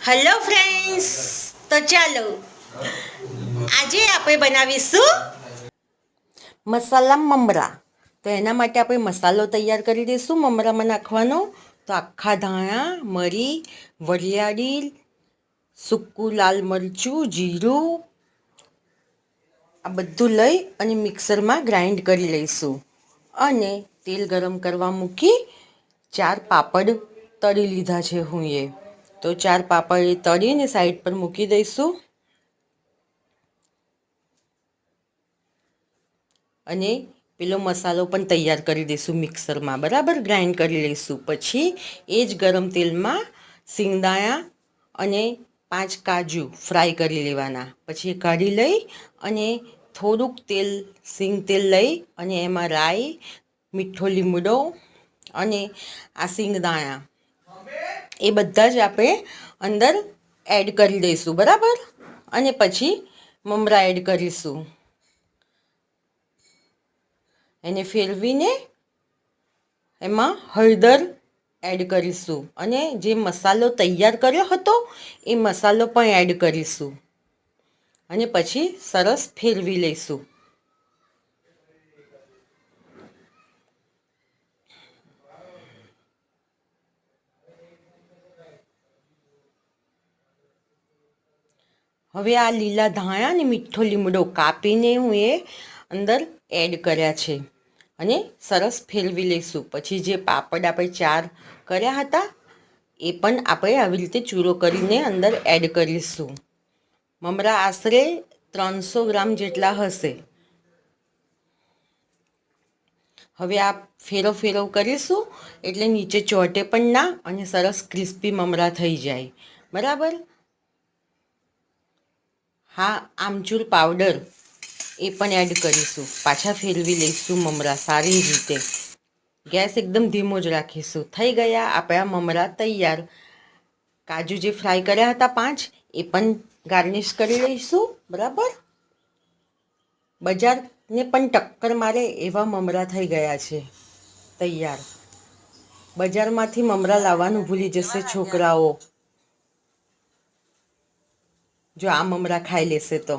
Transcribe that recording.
Hello friends, તો ચાલો આજે આપણે બનાવીશું મસાલા મમરા. તો એના માટે આપણે મસાલો તૈયાર કરી દઈશું મમરામાં નાખવાનો. તો આખા ધાણા, મરી, વરિયાળી, સૂકું લાલ મરચું, જીરું, આ બધું લઈ અને મિક્સરમાં ગ્રાઇન્ડ કરી લઈશું. અને તેલ ગરમ કરવા મૂકી 4 પાપડ તળી લીધા છે હું તો 4 પાપડ તળીને સાઈડ પર મૂકી દઈશું. અને પેલો મસાલો પણ તૈયાર કરી દઈશું મિક્સરમાં, બરાબર ગ્રાઇન્ડ કરી લઈશું. પછી એ જ ગરમ તેલમાં સિંગદાણા અને 5 કાજુ ફ્રાય કરી લેવાના. પછી કાઢી લઈ અને થોડુંક તેલ સિંગ તેલ લઈ અને એમાં રાઈ, મીઠો લીમડો અને આ સિંગદાણા એ બધા જ આપણે અંદર એડ કરી દઈશું, બરાબર. અને પછી મમરા એડ કરીશું. એને ફેરવીને એમાં હળદર એડ કરીશું અને જે મસાલો તૈયાર કર્યો હતો એ મસાલો પણ એડ કરીશું અને પછી સરસ ફેરવી લઈશું. હવે આ લીલા ધાણા અને મીઠો લીમડો કાપીને હું એ અંદર એડ કર્યા છે અને સરસ ફેરવી લઈશું. પછી જે પાપડ આપણે 4 કર્યા હતા એ પણ આપણે આવી રીતે ચૂરો કરીને અંદર એડ કરીશું. મમરા આશરે 300 ગ્રામ જેટલા હશે. હવે આ ફેરવ કરીશું એટલે નીચે ચોંટે પણ ના અને સરસ ક્રિસ્પી મમરા થઈ જાય, બરાબર. હા, આમચૂર પાવડર એ પણ એડ કરીશું. પાછા ફેરવી લઈશું મમરા સારી રીતે. ગેસ એકદમ ધીમો જ રાખીશું. થઈ ગયા આપણા મમરા તૈયાર. કાજુ જે ફ્રાય કર્યા હતા 5 એ પણ ગાર્નિશ કરી લઈશું, બરાબર. બજારને પણ ટક્કર મારે એવા મમરા થઈ ગયા છે તૈયાર. બજારમાંથી મમરા લાવવાનું ભૂલી જશે છોકરાઓ જો આ મમરા ખાઈ લેશે તો.